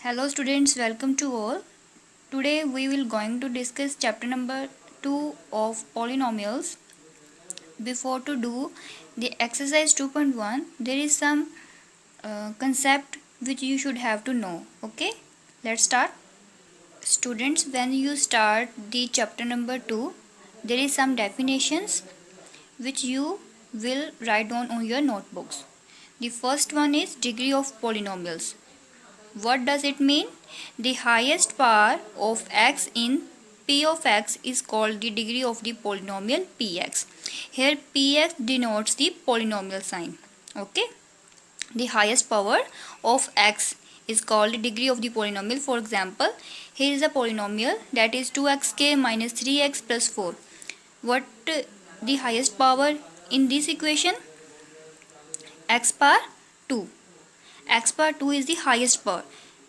Hello students, welcome to all. Today we will going to discuss chapter number 2 of polynomials. Before to do the exercise 2.1, there is some concept which you should have to know. Okay, let's start. Students, when you start the chapter number 2, there is some definitions which you will write down on your notebooks. The first one is degree of polynomials. What does it mean? The highest power of x in p of x is called the degree of the polynomial px. Here px denotes the polynomial sign. Okay. The highest power of x is called the degree of the polynomial. For example, here is a polynomial that is 2xk minus 3x plus 4. What the highest power in this equation? X power 2. X power 2 is the highest power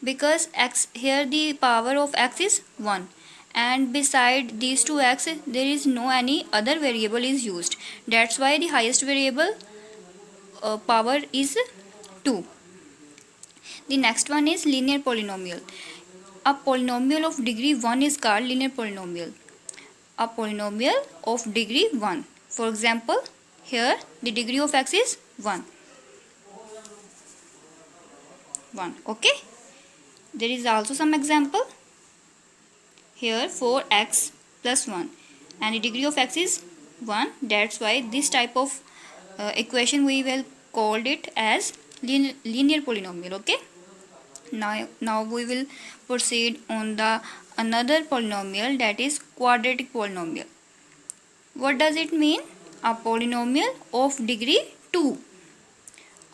because x here the power of x is 1 and beside these two x there is no any other variable is used. That's why the highest variable power is 2. The next one is linear polynomial. A polynomial of degree 1 is called linear polynomial. A polynomial of degree 1. For example, here the degree of x is 1. Okay. There is also some example. Here 4x plus 1 and the degree of x is 1. That's why this type of equation we will called it as linear polynomial. Okay. Now we will proceed on the another polynomial, that is quadratic polynomial. What does it mean? A polynomial of degree 2.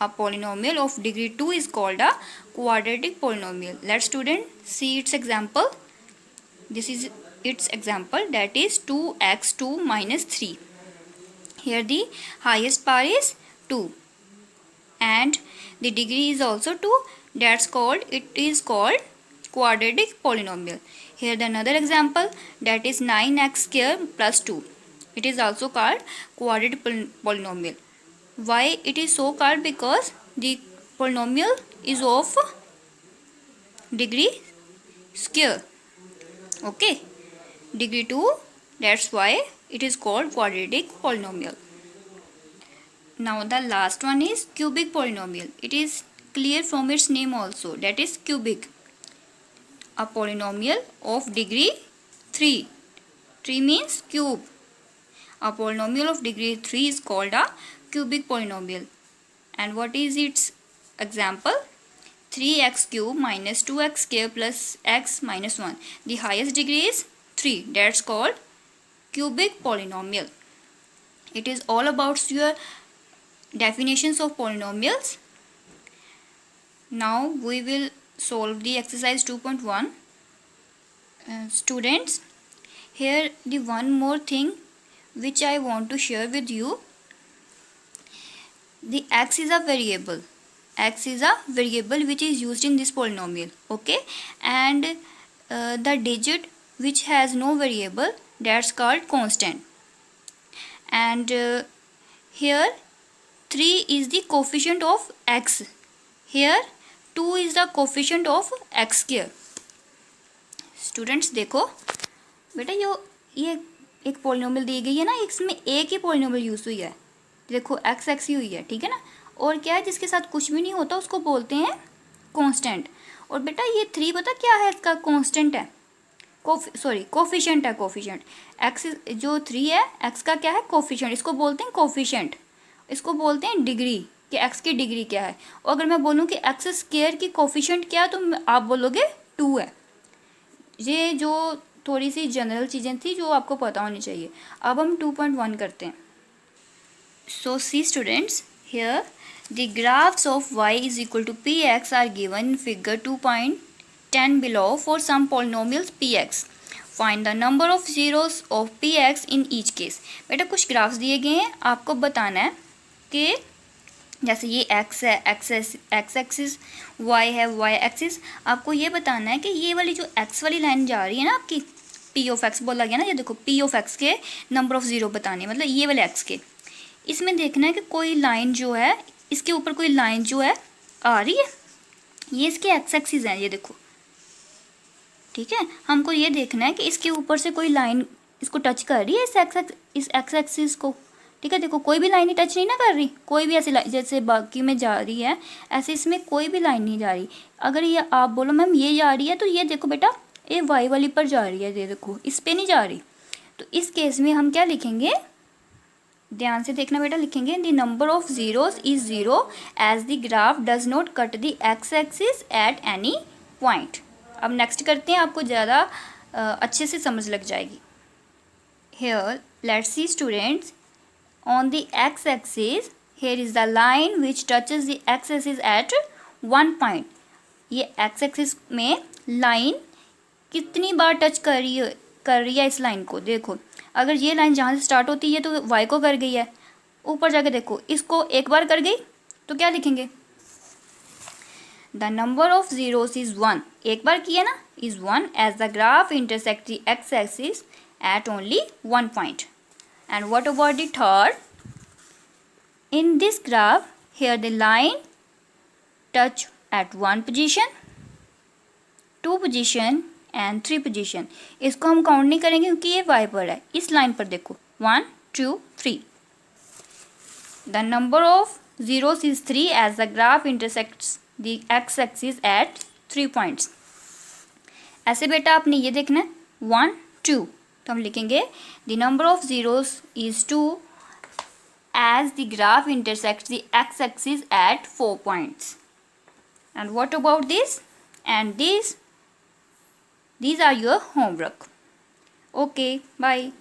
A polynomial of degree 2 is called a quadratic polynomial. Let student see its example. This is its example, that is 2x2 minus 3. Here the highest power is 2 and the degree is also 2. It is called quadratic polynomial. Here the another example, that is 9x square plus 2. It is also called quadratic polynomial. Why it is so called? Because the polynomial is of degree square. Okay, degree 2. That's why it is called quadratic polynomial. Now the last one is cubic polynomial. It is clear from its name also, that is cubic. A polynomial of degree 3. 3 means cube. A polynomial of degree 3 is called a cubic polynomial. And what is its example? 3x cube minus 2x square plus x minus 1. The highest degree is 3. That's called cubic polynomial. It is all about your definitions of polynomials. Now we will solve the exercise 2.1. Students, here the one more thing which I want to share with you. The x is a variable. X is a variable which is used in this polynomial. Okay, and the digit which has no variable, that's called constant. And here 3 is the coefficient of x. Here 2 is the coefficient of x square. Students देखो बेटा, ये एक polynomial दी गई है ना, इसमें एक ही polynomial use हुई है. देखो एक्स एक्स ही हुई है, ठीक है ना. और क्या है, जिसके साथ कुछ भी नहीं होता उसको बोलते हैं कांस्टेंट. और बेटा ये 3 पता क्या है, इसका कांस्टेंट है, कोफिशिएंट है. कोफिशिएंट एक्स जो 3 है, एक्स का क्या है, कोफिशिएंट. इसको बोलते हैं कोफिशिएंट. इसको बोलते हैं डिग्री, कि एक्स की डिग्री क्या है. और अगर मैं बोलूँ कि एक्स स्क्वायर की कोफिशिएंट क्या है, तो आप बोलोगे 2 है. ये जो थोड़ी सी जनरल चीज़ें थी जो आपको पता होनी चाहिए. अब हम 2.1 करते हैं. So see students, here the graphs of y is equal to px are given in figure 2.10 below for some polynomials px. Find the number of zeros of px in each case. बेटा कुछ graphs दिए गए हैं, आपको बताना है कि जैसे ये x है, x एक्सिस, y है, y एक्सिस. आपको ये बताना है कि ये वाली जो x वाली लाइन जा रही है ना आपकी, p ऑफ x बोला गया ना, ये देखो p ऑफ x के नंबर ऑफ ज़ीरो बताने, मतलब ये वाले x के. इसमें देखना है कि कोई लाइन जो है, इसके ऊपर कोई लाइन जो है आ रही है, ये इसके x एक्सिस है. ये देखो ठीक है, हमको ये देखना है कि इसके ऊपर से कोई लाइन इसको टच कर रही है, इस एक्स एक्सिस को। ठीक है, देखो कोई भी लाइन ही टच नहीं ना कर रही, कोई भी ऐसी जैसे बाकी में जा रही है ऐसे इसमें कोई भी लाइन नहीं जा रही। अगर ये आप बोलो मैम ये जा रही है, तो ये देखो बेटा ये वाई वाली पर जा रही है, ये देखो इस पे नहीं जा रही। तो इस केस में हम क्या लिखेंगे, ध्यान से देखना बेटा, लिखेंगे the number of zeros is 0 as the graph does not cut the X axis at any point. अब नेक्स्ट करते हैं, आपको ज़्यादा अच्छे से समझ लग जाएगी। Here let's see students, on the x-axis here is the line which touches the x-axis at one point। ये x-axis में लाइन कितनी बार टच कर रही है इस लाइन को। देखो अगर ये लाइन जहाँ से स्टार्ट होती है तो y को कर गई है, ऊपर जाके देखो इसको एक बार कर गई, तो क्या लिखेंगे, the number of zeros is 1, एक बार किया ना, is 1 as the graph intersect the x-axis at only one point। And what about the third? In this graph, here the line touch at 1 position, 2 position and 3 position। इसको हम count नहीं करेंगे क्योंकि ये y पर है। इस लाइन पर देखो 1 2 3। The number of zeros is 3 as the graph intersects the x-axis at 3 points। ऐसे बेटा आपने ये देखना है 1 2, तो हम लिखेंगे the number of zeros is 2 as the graph intersects the X axis at 4 points. And what about this and this, these are your homework। Okay, bye।